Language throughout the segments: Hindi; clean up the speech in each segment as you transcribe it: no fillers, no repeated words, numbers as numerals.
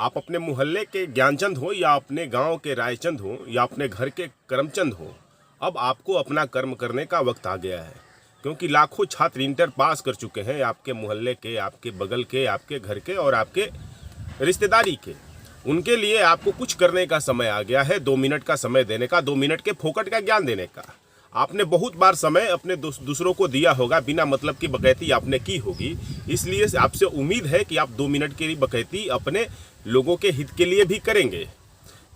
आप अपने मोहल्ले के ज्ञानचंद हो या अपने गांव के रायचंद हो या अपने घर के करमचंद हो, अब आपको अपना कर्म करने का वक्त आ गया है। क्योंकि लाखों छात्र इंटर पास कर चुके हैं, आपके मोहल्ले के, आपके बगल के, आपके घर के और आपके रिश्तेदारी के। उनके लिए आपको कुछ करने का समय आ गया है, 2 मिनट का समय देने का, 2 मिनट के फोकट का ज्ञान देने का। आपने बहुत बार समय अपने दूसरों को दिया होगा, बिना मतलब की बकैती आपने की होगी, इसलिए आपसे उम्मीद है कि आप 2 मिनट की बकैती अपने लोगों के हित के लिए भी करेंगे।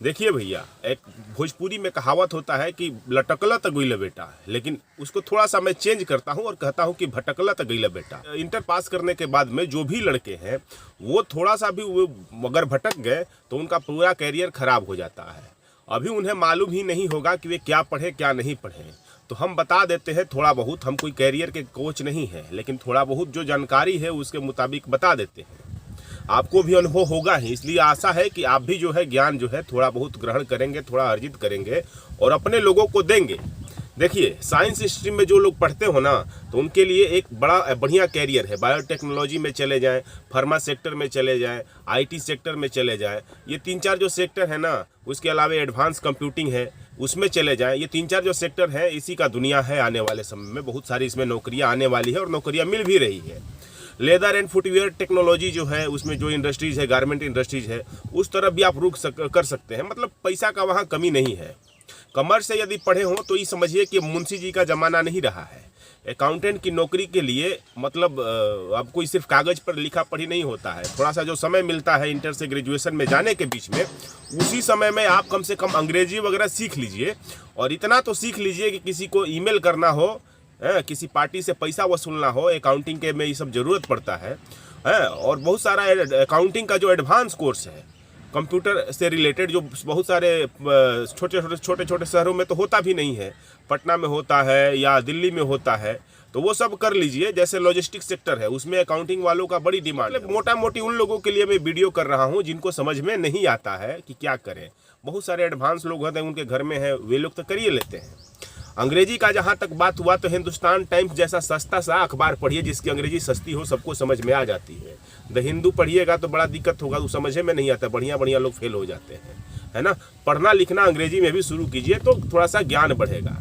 देखिए भैया, एक भोजपुरी में कहावत होता है कि लटकला त गइल बेटा, लेकिन उसको थोड़ा सा मैं चेंज करता हूँ और कहता हूँ कि भटकला त गइल बेटा। इंटर पास करने के बाद में जो भी लड़के हैं वो थोड़ा सा भी वो अगर भटक गए तो उनका पूरा कैरियर खराब हो जाता है। अभी उन्हें मालूम ही नहीं होगा कि वे क्या पढ़े क्या नहीं पढ़े। तो हम बता देते हैं थोड़ा बहुत, हम कोई कैरियर के कोच नहीं हैं, लेकिन थोड़ा बहुत जो जानकारी है उसके मुताबिक बता देते हैं। आपको भी अनुभव होगा ही, इसलिए आशा है कि आप भी जो है ज्ञान जो है थोड़ा बहुत ग्रहण करेंगे, थोड़ा अर्जित करेंगे और अपने लोगों को देंगे। देखिए, साइंस स्ट्रीम में जो लोग पढ़ते हो ना, तो उनके लिए एक बढ़िया कैरियर है। बायोटेक्नोलॉजी में चले जाएं, फार्मा सेक्टर में चले जाएं, आईटी सेक्टर में चले जाएं। ये 3-4 जो सेक्टर है ना, उसके अलावा एडवांस कंप्यूटिंग है, उसमें चले जाएं। ये 3-4 जो सेक्टर है, इसी का दुनिया है। आने वाले समय में बहुत सारी इसमें नौकरियां आने वाली है और नौकरियां मिल भी रही है। लेदर एंड फुटवेयर टेक्नोलॉजी जो है, उसमें जो इंडस्ट्रीज है, गारमेंट इंडस्ट्रीज है, उस तरफ भी आप कर सकते हैं। मतलब पैसा का वहाँ कमी नहीं है। कॉमर्स से यदि पढ़े हों तो ये समझिए कि मुंशी जी का ज़माना नहीं रहा है। अकाउंटेंट की नौकरी के लिए मतलब आपको सिर्फ कागज़ पर लिखा पढ़ी नहीं होता है। थोड़ा सा जो समय मिलता है इंटर से ग्रेजुएशन में जाने के बीच में, उसी समय में आप कम से कम अंग्रेजी वगैरह सीख लीजिए। और इतना तो सीख लीजिए कि किसी को ईमेल करना हो, किसी पार्टी से पैसा वसूलना हो, अकाउंटिंग के में ये सब ज़रूरत पड़ता है। और बहुत सारा अकाउंटिंग का जो एडवांस कोर्स है कंप्यूटर से रिलेटेड, जो बहुत सारे छोटे छोटे शहरों में तो होता भी नहीं है, पटना में होता है या दिल्ली में होता है, तो वो सब कर लीजिए। जैसे लॉजिस्टिक्स सेक्टर है, उसमें अकाउंटिंग वालों का बड़ी डिमांड है। मोटा मोटी उन लोगों के लिए मैं वीडियो कर रहा हूँ जिनको समझ में नहीं आता है कि क्या करें। बहुत सारे एडवांस लोग होते हैं, उनके घर में है, वे लोग तो कर ही लेते हैं। अंग्रेजी का जहाँ तक बात हुआ तो हिंदुस्तान टाइम्स जैसा सस्ता सा अखबार पढ़िए जिसकी अंग्रेजी सस्ती हो, सबको समझ में आ जाती है। द हिंदू पढ़िएगा तो बड़ा दिक्कत होगा, वो समझे में नहीं आता, बढ़िया लोग फेल हो जाते हैं, है ना। पढ़ना लिखना अंग्रेजी में भी शुरू कीजिए तो थोड़ा सा ज्ञान बढ़ेगा।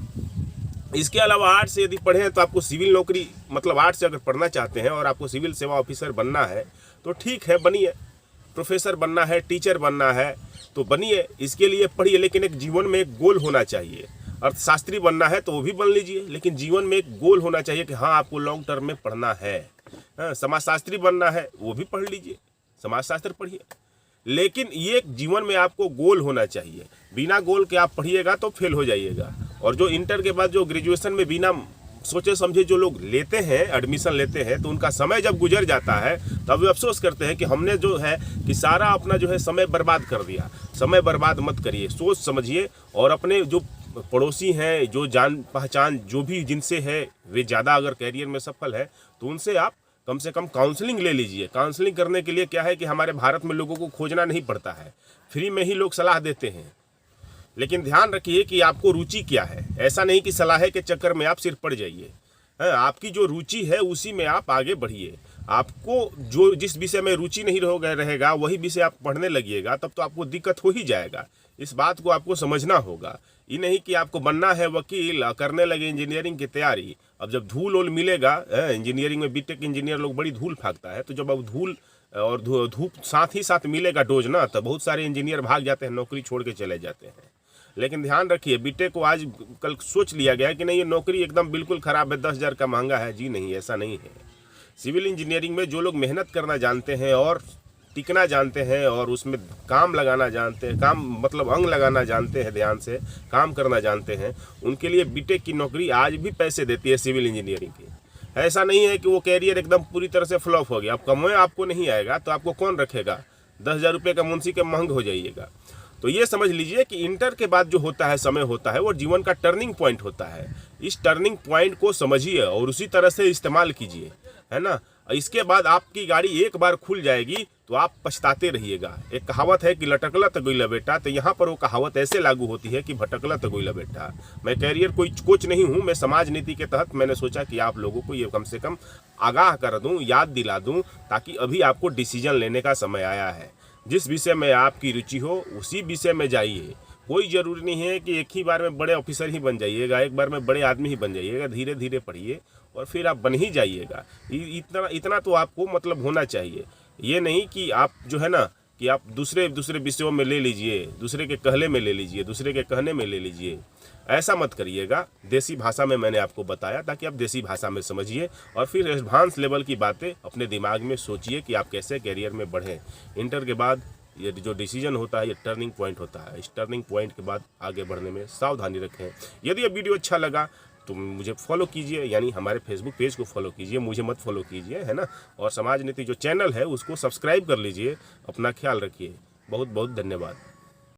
इसके अलावा आर्ट से यदि पढ़ें तो आपको सिविल नौकरी, मतलब आर्ट से अगर पढ़ना चाहते हैं और आपको सिविल सेवा ऑफिसर बनना है तो ठीक है, बनिए। प्रोफेसर बनना है, टीचर बनना है तो बनिए, इसके लिए पढ़िए। लेकिन एक जीवन में एक गोल होना चाहिए। अर्थशास्त्री बनना है तो वो भी बन लीजिए, लेकिन जीवन में एक गोल होना चाहिए कि हाँ आपको लॉन्ग टर्म में पढ़ना है। समाजशास्त्री बनना है, वो भी पढ़ लीजिए, समाजशास्त्र पढ़िए। लेकिन ये जीवन में आपको गोल होना चाहिए। बिना गोल के आप पढ़िएगा तो फेल हो जाइएगा। और जो इंटर के बाद जो ग्रेजुएशन में बिना सोचे समझे जो लोग लेते हैं, एडमिशन लेते हैं, तो उनका समय जब गुजर जाता है तब वे अफसोस करते हैं कि हमने जो है कि सारा अपना जो है समय बर्बाद कर दिया। समय बर्बाद मत करिए, सोच समझिए। और अपने जो पड़ोसी हैं, जो जान पहचान जो भी जिनसे है, वे ज़्यादा अगर कैरियर में सफल है तो उनसे आप कम से कम काउंसलिंग ले लीजिए। काउंसलिंग करने के लिए क्या है कि हमारे भारत में लोगों को खोजना नहीं पड़ता है, फ्री में ही लोग सलाह देते हैं। लेकिन ध्यान रखिए कि आपको रुचि क्या है। ऐसा नहीं कि सलाह के चक्कर में आप सिर्फ पड़ जाइए। आपकी जो रुचि है उसी में आप आगे बढ़िए। आपको जो जिस विषय में रुचि नहीं रहेगा वही विषय आप पढ़ने लगिएगा, तब तो आपको दिक्कत हो ही जाएगा। इस बात को आपको समझना होगा। ये नहीं कि आपको बनना है वकील, करने लगे इंजीनियरिंग की तैयारी। अब जब धूल वूल मिलेगा, इंजीनियरिंग में बीटेक इंजीनियर लोग बड़ी धूल भागता है, तो जब अब धूल और धूप साथ ही साथ मिलेगा डोज ना, तो बहुत सारे इंजीनियर भाग जाते हैं, नौकरी छोड़ के चले जाते हैं। लेकिन ध्यान रखिए, बीटेक को आज कल सोच लिया गया है कि नहीं ये नौकरी एकदम बिल्कुल ख़राब है, 10,000 का महंगा है। जी नहीं, ऐसा नहीं है। सिविल इंजीनियरिंग में जो लोग मेहनत करना जानते हैं और टिकना जानते हैं और उसमें काम लगाना जानते हैं, काम मतलब अंग लगाना जानते हैं, ध्यान से काम करना जानते हैं, उनके लिए बीटेक की नौकरी आज भी पैसे देती है सिविल इंजीनियरिंग की। ऐसा नहीं है कि वो कैरियर एकदम पूरी तरह से फ्लॉप हो गया। अब कमाए आपको नहीं आएगा तो आपको कौन रखेगा? 10,000 रुपये का मुंशी के महंग हो जाइएगा। तो ये समझ लीजिए कि इंटर के बाद जो होता है, समय होता है, वो जीवन का टर्निंग पॉइंट होता है। इस टर्निंग पॉइंट को समझिए और उसी तरह से इस्तेमाल कीजिए, है ना। इसके बाद आपकी गाड़ी एक बार खुल जाएगी तो आप पछताते रहिएगा। एक कहावत है कि लटकला त गइला बेटा, तो यहाँ पर वो कहावत ऐसे लागू होती है कि भटकला त गइला बेटा। मैं कैरियर कोई कोच नहीं हूँ, मैं समाज नीति के तहत मैंने सोचा कि आप लोगों को ये कम से कम आगाह कर दूँ, याद दिला दूँ, ताकि अभी आपको डिसीजन लेने का समय आया है। जिस विषय में आपकी रुचि हो उसी विषय में जाइए। कोई ज़रूरी नहीं है कि एक ही बार में बड़े ऑफिसर ही बन जाइएगा, एक बार में बड़े आदमी ही बन जाइएगा। धीरे धीरे पढ़िए और फिर आप बन ही जाइएगा। इतना इतना तो आपको मतलब होना चाहिए। ये नहीं कि आप जो है ना कि आप दूसरे विषयों में ले लीजिए, दूसरे के कहले में ले लीजिए, दूसरे के कहने में ले लीजिए। ऐसा मत करिएगा। देसी भाषा में मैंने आपको बताया ताकि आप देसी भाषा में समझिए और फिर एडवांस लेवल की बातें अपने दिमाग में सोचिए कि आप कैसे करियर में बढ़ें। इंटर के बाद ये जो डिसीजन होता है ये टर्निंग पॉइंट होता है। इस टर्निंग पॉइंट के बाद आगे बढ़ने में सावधानी रखें। यदि ये वीडियो अच्छा लगा तो मुझे फॉलो कीजिए, यानी हमारे फेसबुक पेज को फॉलो कीजिए, मुझे मत फॉलो कीजिए, है ना। और समाज नीति जो चैनल है उसको सब्सक्राइब कर लीजिए। अपना ख्याल रखिए। बहुत बहुत धन्यवाद।